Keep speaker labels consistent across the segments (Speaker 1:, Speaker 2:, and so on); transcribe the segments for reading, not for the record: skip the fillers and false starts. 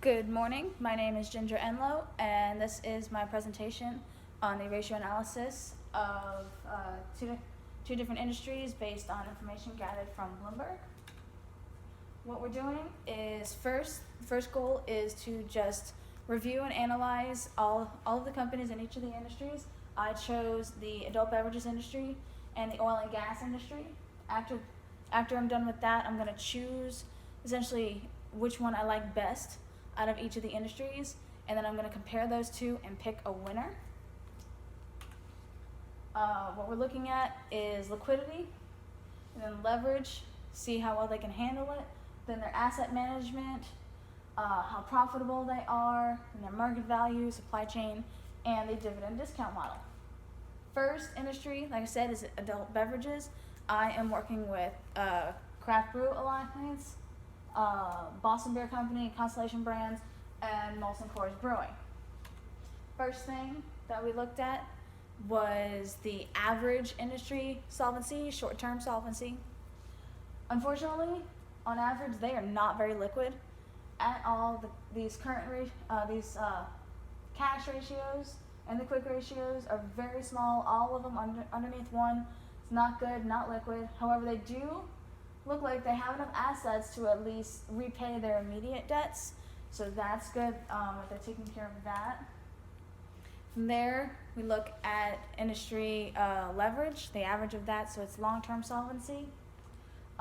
Speaker 1: Good morning. My name is Ginger Enlow, and this is my presentation on the ratio analysis of two different industries based on information gathered from Bloomberg. What we're doing is the first goal is to just review and analyze all of the companies in each of the industries. I chose the adult beverages industry and the oil and gas industry. After I'm done with that, I'm going to choose essentially which one I like best out of each of the industries, and then I'm going to compare those two and pick a winner. What we're looking at is liquidity, and then leverage, see how well they can handle it, then their asset management, how profitable they are, and their market value, supply chain, and the dividend discount model. First industry, like I said, is adult beverages. I am working with Craft Brew Alliance, Boston Beer Company, Constellation Brands, and Molson Coors Brewing. First thing that we looked at was the average industry solvency, short-term solvency. Unfortunately, on average, they are not very liquid at all. These cash ratios and the quick ratios are very small. All of them underneath one. It's not good, not liquid. However, they do look like they have enough assets to at least repay their immediate debts, so that's good if they're taking care of that. From there, we look at industry leverage, the average of that, so it's long-term solvency.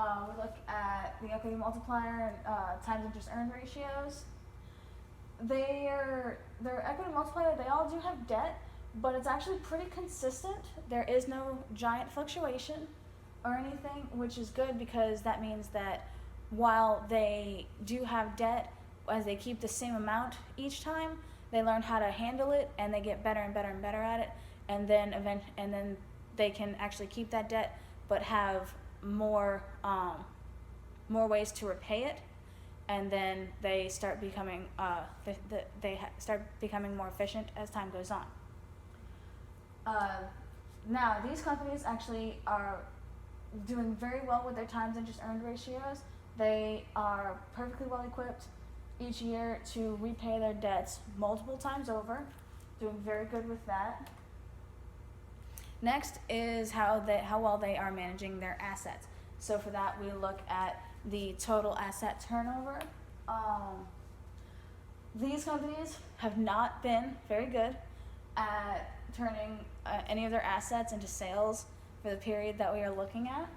Speaker 1: We look at the equity multiplier and times interest earned ratios. Their equity multiplier, they all do have debt, but it's actually pretty consistent. There is no giant fluctuation or anything, which is good because that means that while they do have debt, as they keep the same amount each time, they learn how to handle it and they get better and better and better at it, and then they can actually keep that debt but have more ways to repay it, and then they start becoming more efficient as time goes on. Now these companies actually are doing very well with their times interest earned ratios. They are perfectly well equipped each year to repay their debts multiple times over, doing very good with that. Next is how well they are managing their assets. So for that, we look at the total asset turnover. These companies have not been very good at turning any of their assets into sales for the period that we are looking at.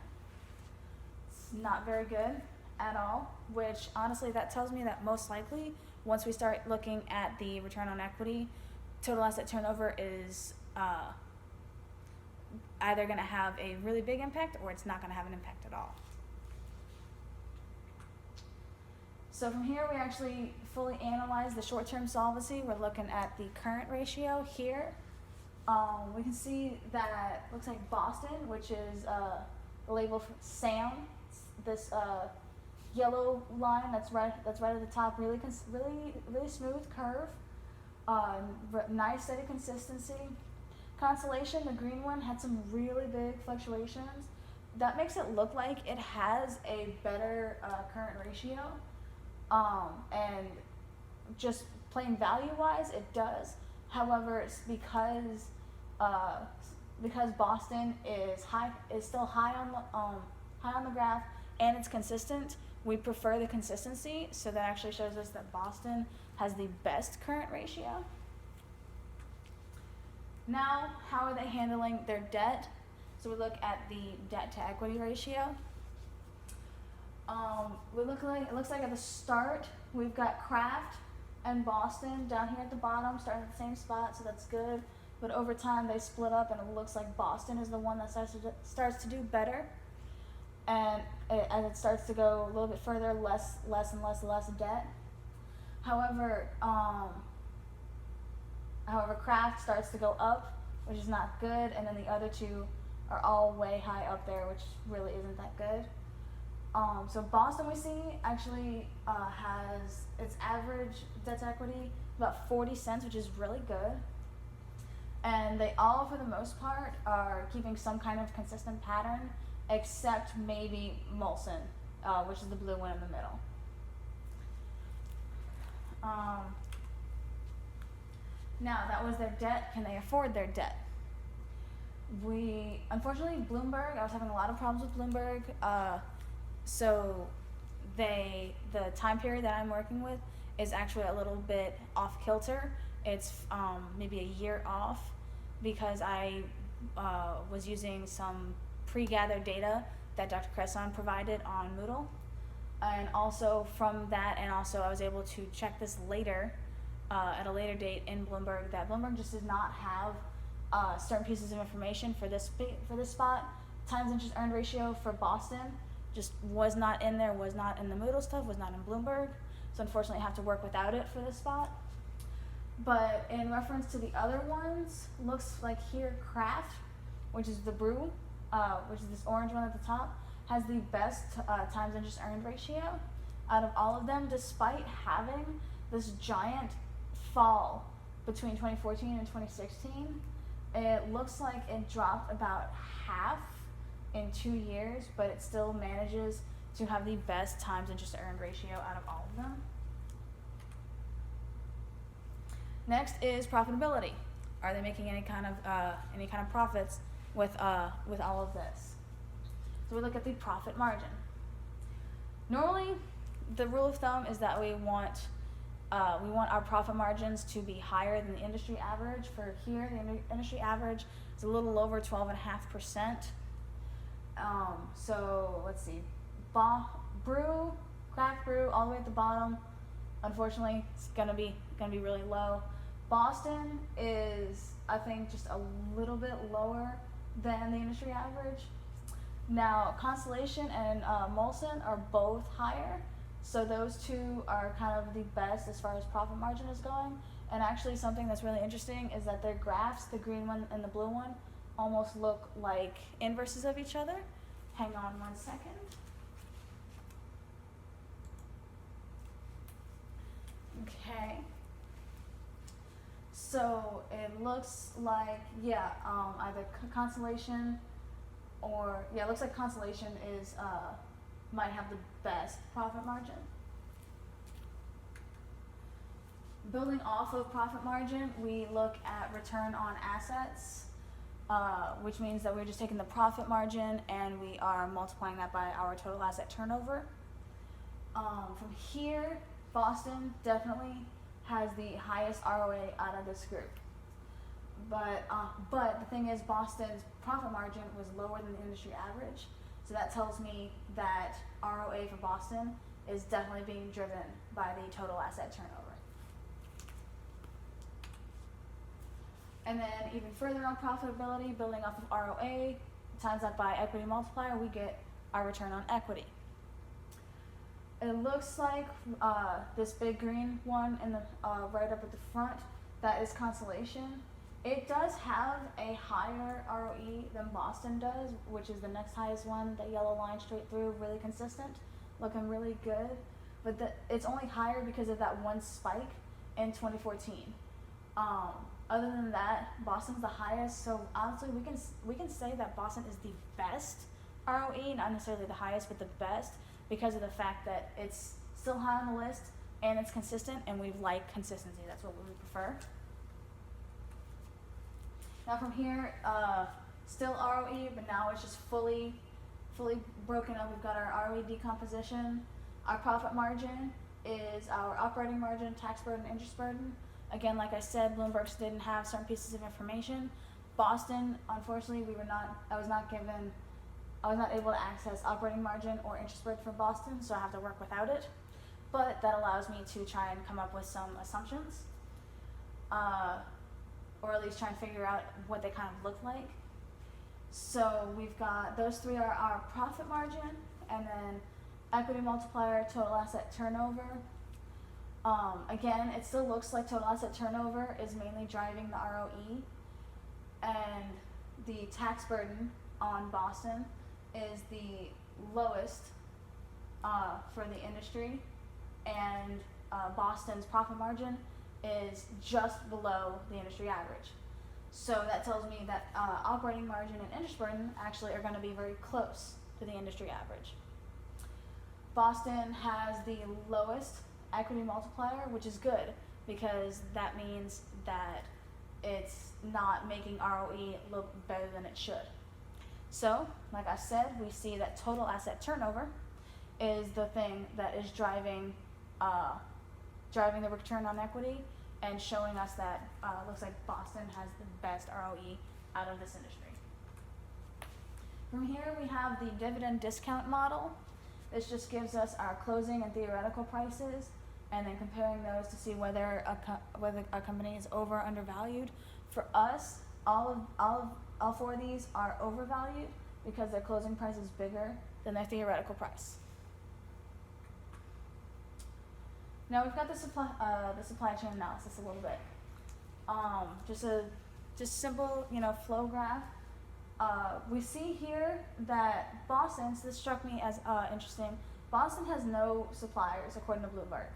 Speaker 1: It's not very good at all, which honestly that tells me that most likely once we start looking at the return on equity, total asset turnover is either going to have a really big impact or it's not going to have an impact at all. So from here we actually fully analyze the short-term solvency. We're looking at the current ratio here. We can see that looks like Boston, which is the label for SAM. This yellow line that's right at the top, really smooth curve, nice steady consistency. Constellation, the green one, had some really big fluctuations. That makes it look like it has a better current ratio, and just plain value-wise, it does. However, it's because Boston is still high on the graph and it's consistent. We prefer the consistency, so that actually shows us that Boston has the best current ratio. Now, how are they handling their debt? So we look at the debt to equity ratio. It looks like at the start we've got Kraft and Boston down here at the bottom, starting at the same spot, so that's good. But over time they split up, and it looks like Boston is the one that starts to do better. And as it starts to go a little bit further, less and less debt. However, Kraft starts to go up, which is not good, and then the other two are all way high up there, which really isn't that good. So Boston, we see, actually has its average debt to equity about 40 cents, which is really good. And they all, for the most part, are keeping some kind of consistent pattern, except maybe Molson, which is the blue one in the middle. Now, that was their debt. Can they afford their debt? Unfortunately, Bloomberg, I was having a lot of problems with Bloomberg. So the time period that I'm working with is actually a little bit off kilter. It's maybe a year off because I was using some pre-gathered data that Dr. Cresson provided on Moodle. And also from that, and also I was able to check this later, at a later date in Bloomberg, that Bloomberg just does not have certain pieces of information for this spot. Times interest earned ratio for Boston just was not in there, was not in the Moodle stuff, was not in Bloomberg. So unfortunately I have to work without it for this spot. But in reference to the other ones, looks like here Kraft, which is the brew, which is this orange one at the top, has the best times interest earned ratio out of all of them, despite having this giant fall between 2014 and 2016. It looks like it dropped about half in 2 years, but it still manages to have the best times interest earned ratio out of all of them. Next is profitability. Are they making any kind of profits with all of this? So we look at the profit margin. Normally, the rule of thumb is that we want our profit margins to be higher than the industry average. For here, the industry average is a little over 12.5%. So let's see, craft brew, all the way at the bottom. Unfortunately, it's gonna be really low. Boston is, I think, just a little bit lower than the industry average. Now, Constellation and Molson are both higher, so those two are kind of the best as far as profit margin is going. And actually, something that's really interesting is that their graphs, the green one and the blue one, almost look like inverses of each other. Hang on 1 second. Okay. So it looks like, either Constellation or, it looks like Constellation is, might have the best profit margin. Building off of profit margin, we look at return on assets, which means that we're just taking the profit margin and we are multiplying that by our total asset turnover. From here, Boston definitely has the highest ROA out of this group. But the thing is, Boston's profit margin was lower than the industry average. So that tells me that ROA for Boston is definitely being driven by the total asset turnover. And then even further on profitability, building off of ROA, times that by equity multiplier, we get our return on equity. It looks like this big green one in the right up at the front, that is Constellation. It does have a higher ROE than Boston does, which is the next highest one, that yellow line straight through, really consistent, looking really good. But it's only higher because of that one spike in 2014. Other than that, Boston's the highest, so honestly we can say that Boston is the best ROE, not necessarily the highest, but the best, because of the fact that it's still high on the list and it's consistent, and we like consistency. That's what we prefer. Now from here, still ROE, but now it's just fully broken up. We've got our ROE decomposition. Our profit margin is our operating margin, tax burden, interest burden. Again, like I said, Bloomberg didn't have certain pieces of information. Boston, unfortunately, I was not able to access operating margin or interest burden for Boston, so I have to work without it. But that allows me to try and come up with some assumptions, or at least try and figure out what they kind of look like. So we've got, those three are our profit margin, and then equity multiplier, total asset turnover. Again, it still looks like total asset turnover is mainly driving the ROE, and the tax burden on Boston is the lowest for the industry, and Boston's profit margin is just below the industry average. So that tells me that operating margin and interest burden actually are going to be very close to the industry average. Boston has the lowest equity multiplier, which is good because that means that it's not making ROE look better than it should. So, like I said, we see that total asset turnover is the thing that is driving the return on equity and showing us that looks like Boston has the best ROE out of this industry. From here we have the dividend discount model. This just gives us our closing and theoretical prices and then comparing those to see whether a company is over or undervalued. For us, all four of these are overvalued because their closing price is bigger than their theoretical price. Now we've got the supply chain analysis a little bit. Just simple, flow graph. We see here that Boston, so this struck me as interesting, Boston has no suppliers according to Bloomberg.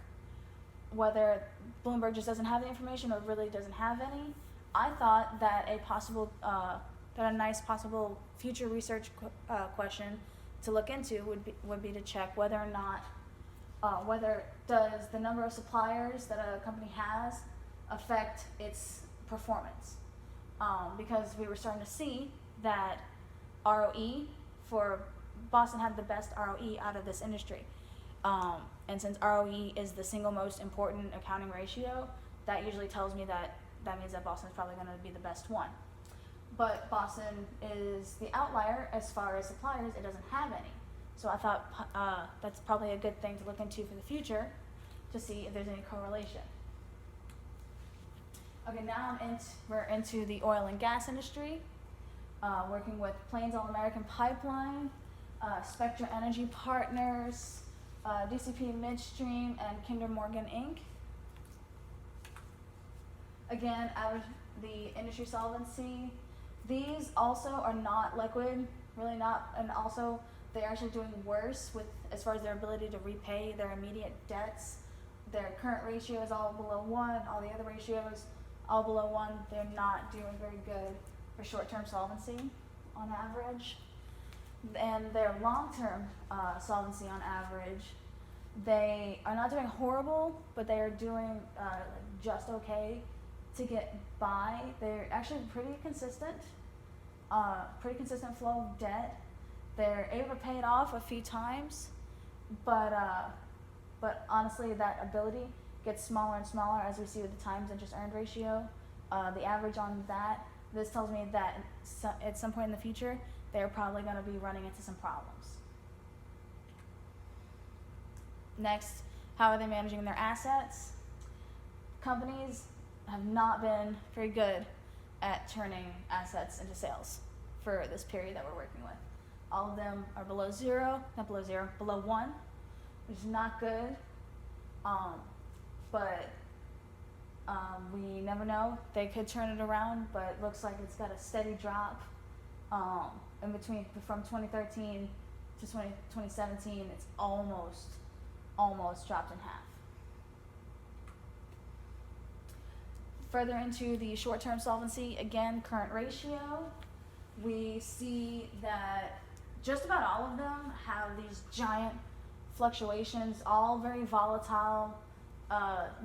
Speaker 1: Whether Bloomberg just doesn't have the information or really doesn't have any, I thought that a nice possible future research question to look into would be to check whether or not whether does the number of suppliers that a company has affect its performance, because we were starting to see that ROE for Boston had the best ROE out of this industry, and since ROE is the single most important accounting ratio, that usually tells me that means that Boston is probably going to be the best one. But Boston is the outlier as far as suppliers; it doesn't have any. So I thought that's probably a good thing to look into for the future to see if there's any correlation. Okay, now we're into the oil and gas industry, working with Plains All American Pipeline, Spectra Energy Partners, DCP Midstream, and Kinder Morgan Inc. Again, the industry solvency. These also are not liquid, really not, and also they're actually doing worse as far as their ability to repay their immediate debts. Their current ratio is all below 1, all the other ratios all below 1. They're not doing very good for short-term solvency on average. And their long-term solvency on average, they are not doing horrible, but they are doing just okay to get by. They're actually pretty consistent flow of debt. They're able to pay it off a few times, but honestly, that ability gets smaller and smaller as we see with the times interest earned ratio. The average on that, this tells me that at some point in the future, they're probably going to be running into some problems. Next, how are they managing their assets? Companies have not been very good at turning assets into sales for this period that we're working with. All of them are below 1, which is not good. But we never know. They could turn it around, but it looks like it's got a steady drop in between from 2013 to 2017. It's almost dropped in half. Further into the short-term solvency, again, current ratio, we see that just about all of them have these giant fluctuations, all very volatile,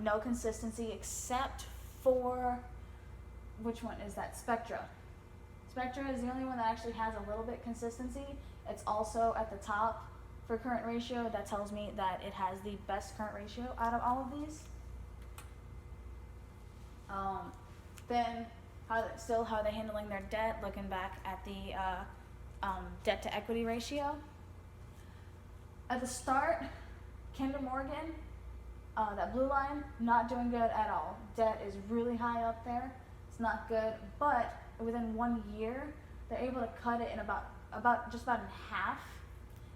Speaker 1: no consistency except for, which one is that? Spectra. Spectra is the only one that actually has a little bit consistency. It's also at the top for current ratio. That tells me that it has the best current ratio out of all of these. Then how are they handling their debt? Looking back at the debt to equity ratio. At the start, Kinder Morgan, that blue line, not doing good at all. Debt is really high up there. It's not good, but within 1 year, they're able to cut it in about in half,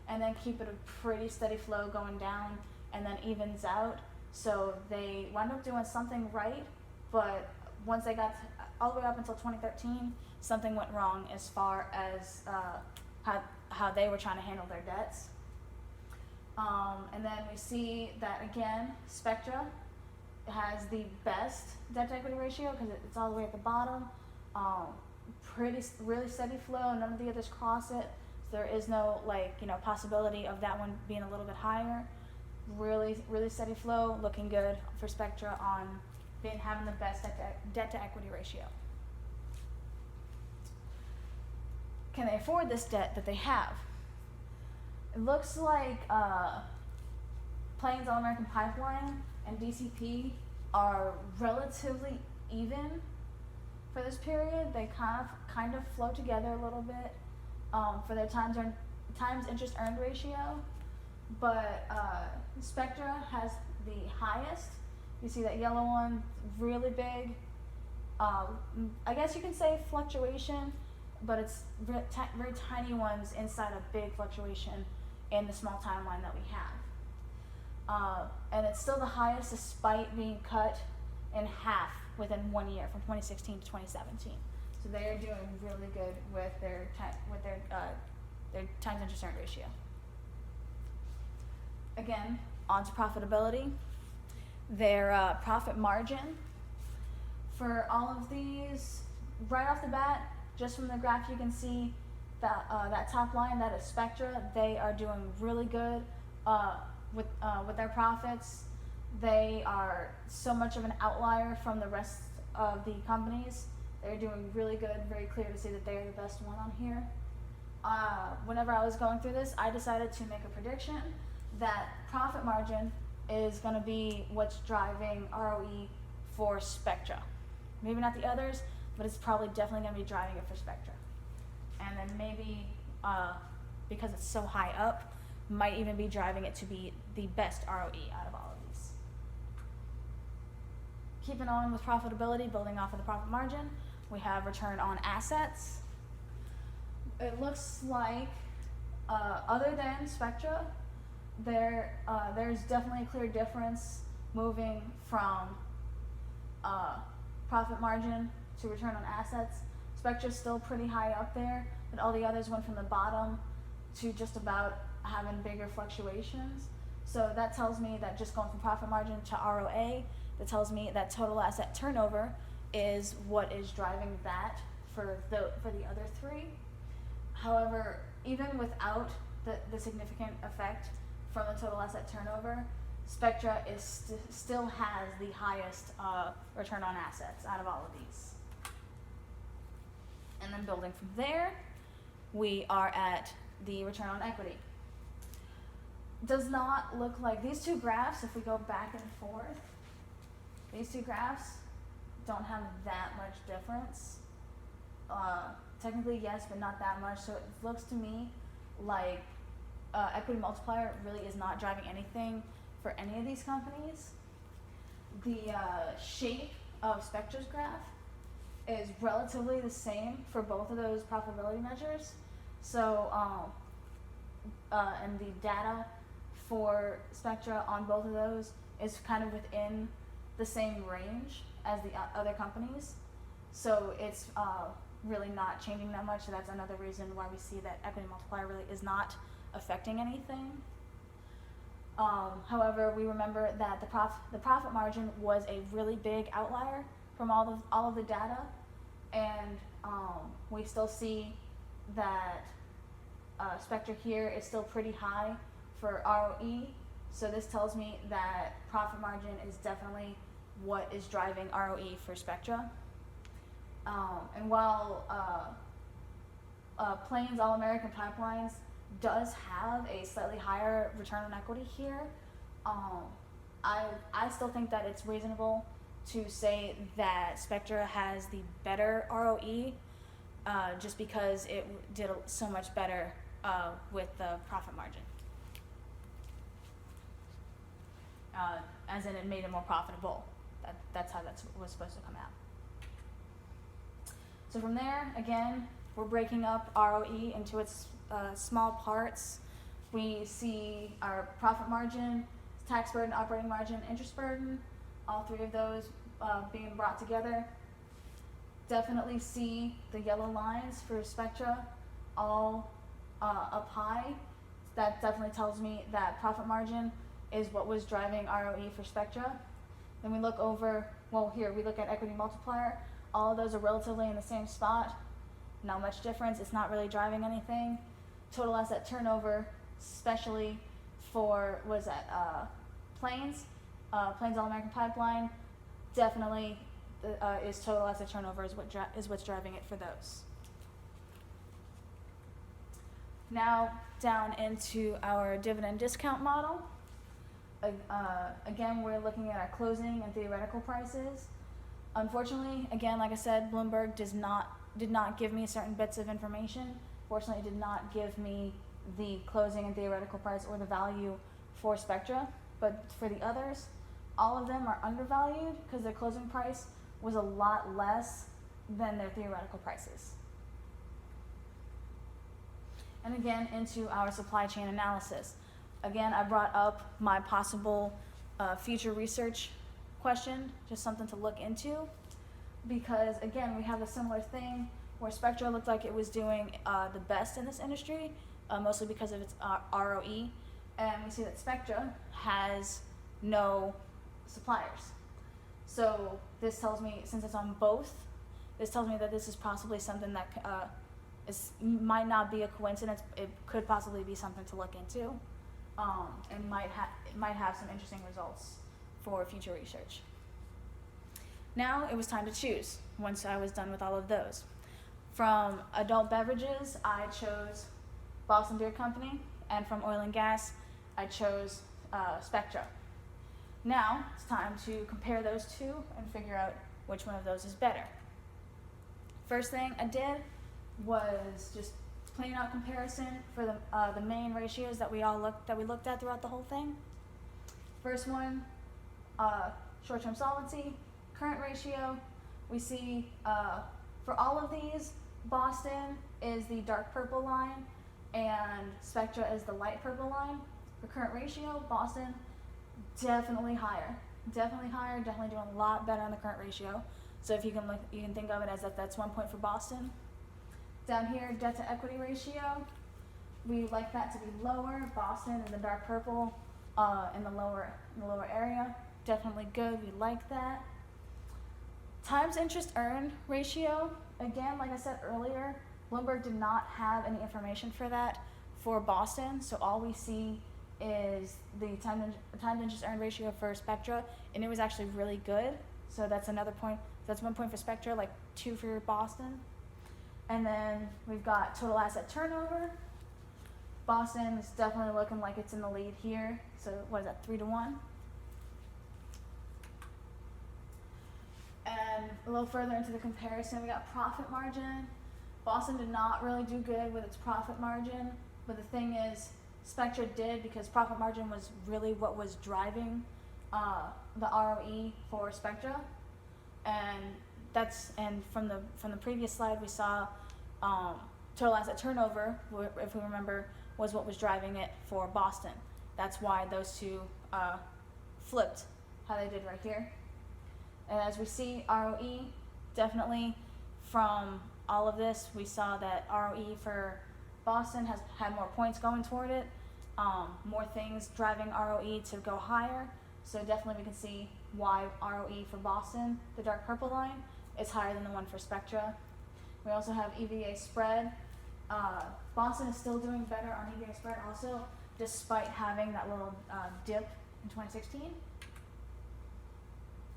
Speaker 1: and then keep it a pretty steady flow going down, and then evens out. So they wound up doing something right, but once they got all the way up until 2013, something went wrong as far as how they were trying to handle their debts. And then we see that again, Spectra has the best debt to equity ratio because it's all the way at the bottom. Really steady flow. None of the others cross it. So there is no possibility of that one being a little bit higher. really steady flow, looking good for Spectra on having the best debt to equity ratio. Can they afford this debt that they have? It looks like Plains All American Pipeline and DCP are relatively even for this period. They kind of flow together a little bit for their times interest earned ratio, but Spectra has the highest. You see that yellow one, really big. I guess you can say fluctuation, but it's very tiny ones inside a big fluctuation in the small timeline that we have. And it's still the highest despite being cut in half within 1 year, from 2016 to 2017. So they are doing really good with their times interest earned ratio. Again, on to profitability. Their profit margin for all of these, right off the bat, just from the graph you can see that that top line, that is Spectra. They are doing really good with their profits. They are so much of an outlier from the rest of the companies. They're doing really good, very clear to see that they are the best one on here. Whenever I was going through this, I decided to make a prediction that profit margin is going to be what's driving ROE for Spectra. Maybe not the others, but it's probably definitely going to be driving it for Spectra. And then maybe, because it's so high up, might even be driving it to be the best ROE out of all of these. Keeping on with profitability, building off of the profit margin, we have return on assets. It looks like, other than Spectra, there's definitely a clear difference moving from profit margin to return on assets. Spectra's still pretty high up there, but all the others went from the bottom to just about having bigger fluctuations. So that tells me that just going from profit margin to ROA, that tells me that total asset turnover is what is driving that for the other three. However, even without the significant effect from the total asset turnover, Spectra is still has the highest return on assets out of all of these. And then building from there, we are at the return on equity. Does not look like these two graphs, if we go back and forth, these two graphs don't have that much difference. Technically yes, but not that much. So it looks to me like equity multiplier really is not driving anything for any of these companies. The shape of Spectra's graph is relatively the same for both of those profitability measures. So, and the data for Spectra on both of those is kind of within the same range as the other companies. So it's really not changing that much. So that's another reason why we see that equity multiplier really is not affecting anything. However, we remember that the profit margin was a really big outlier from all of the data, and we still see that Spectra here is still pretty high for ROE. So this tells me that profit margin is definitely what is driving ROE for Spectra. And while Plains All American Pipelines does have a slightly higher return on equity here, I still think that it's reasonable to say that Spectra has the better ROE, just because it did so much better with the profit margin. As in, it made it more profitable. That's how that was supposed to come out. So from there, again, we're breaking up ROE into its small parts. We see our profit margin, tax burden, operating margin, interest burden, all three of those being brought together. Definitely see the yellow lines for Spectra all up high. That definitely tells me that profit margin is what was driving ROE for Spectra. Then we look over, well, here we look at equity multiplier. All of those are relatively in the same spot. Not much difference. It's not really driving anything. Total asset turnover, especially for, Plains All-American Pipeline, definitely is total asset turnover is what's driving it for those. Now down into our dividend discount model. Again, we're looking at our closing and theoretical prices. Unfortunately, again, like I said, Bloomberg did not give me certain bits of information. Fortunately, it did not give me the closing and theoretical price or the value for Spectra. But for the others, all of them are undervalued because their closing price was a lot less than their theoretical prices. And again, into our supply chain analysis. Again, I brought up my possible future research question, just something to look into, because again, we have a similar thing where Spectra looked like it was doing the best in this industry, mostly because of its ROE, and we see that Spectra has no suppliers. So this tells me, since it's on both, this tells me that this is possibly something that might not be a coincidence. It could possibly be something to look into, and might have some interesting results for future research. Now it was time to choose. Once I was done with all of those, from adult beverages, I chose Boston Beer Company, and from oil and gas, I chose Spectra. Now it's time to compare those two and figure out which one of those is better. First thing I did was just plain out comparison for the main ratios that we looked at throughout the whole thing. First one, short-term solvency, current ratio. We see for all of these, Boston is the dark purple line and Spectra is the light purple line. For current ratio, Boston definitely higher, definitely doing a lot better on the current ratio. So if you can think of it as that's 1 point for Boston. Down here, debt to equity ratio, we like that to be lower. Boston in the dark purple, in the lower area, definitely good. We like that. Times interest earned ratio, again, like I said earlier, Bloomberg did not have any information for that for Boston, so all we see is the time interest earned ratio for Spectra, and it was actually really good. So that's another point. That's 1 point for Spectra, like 2 for Boston. And then we've got total asset turnover. Boston is definitely looking like it's in the lead here. So what is that, 3-1? And a little further into the comparison, we got profit margin. Boston did not really do good with its profit margin, but the thing is, Spectra did, because profit margin was really what was driving the ROE for Spectra, and from the previous slide we saw total asset turnover, if we remember, was what was driving it for Boston. That's why those two flipped how they did right here. And as we see, ROE, definitely from all of this, we saw that ROE for Boston has had more points going toward it, more things driving ROE to go higher. So definitely we can see why ROE for Boston, the dark purple line, is higher than the one for Spectra. We also have EVA spread. Boston is still doing better on EVA spread also, despite having that little dip in 2016.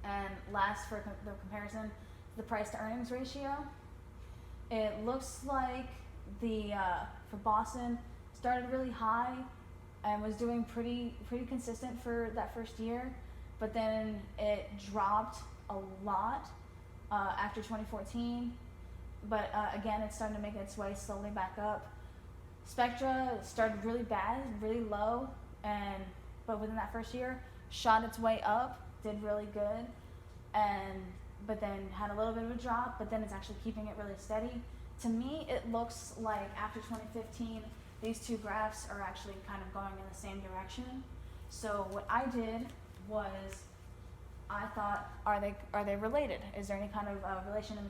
Speaker 1: And last for the comparison, the price to earnings ratio. It looks like for Boston started really high and was doing pretty consistent for that first year, but then it dropped a lot after 2014. But again, it's starting to make its way slowly back up. Spectra started really bad, really low, but within that first year, shot its way up, did really good, but then had a little bit of a drop, but then it's actually keeping it really steady. To me, it looks like after 2015, these two graphs are actually kind of going in the same direction. So what I did was, I thought, are they related? Is there any kind of relation in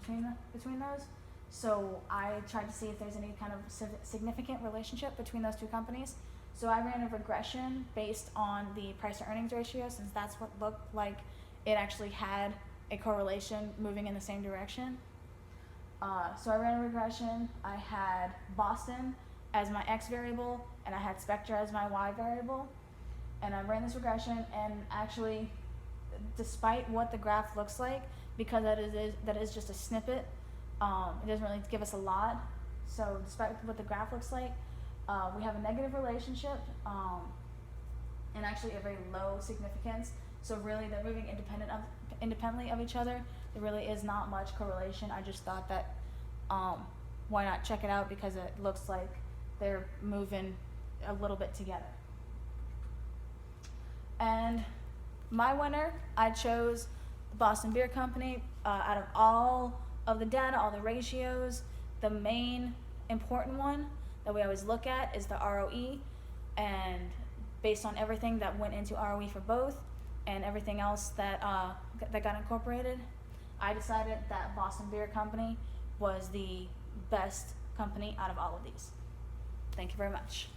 Speaker 1: between those? So I tried to see if there's any kind of significant relationship between those two companies. So I ran a regression based on the price to earnings ratio, since that's what looked like it actually had a correlation moving in the same direction. So I ran a regression. I had Boston as my X variable, and I had Spectra as my Y variable. And I ran this regression, and actually, despite what the graph looks like, because that is just a snippet, it doesn't really give us a lot. So despite what the graph looks like, we have a negative relationship, and actually a very low significance. So really, they're moving independently of each other. There really is not much correlation. I just thought that why not check it out, because it looks like they're moving a little bit together. And my winner, I chose the Boston Beer Company. Out of all of the data, all the ratios, the main important one that we always look at is the ROE, and based on everything that went into ROE for both and everything else that got incorporated, I decided that Boston Beer Company was the best company out of all of these. Thank you very much.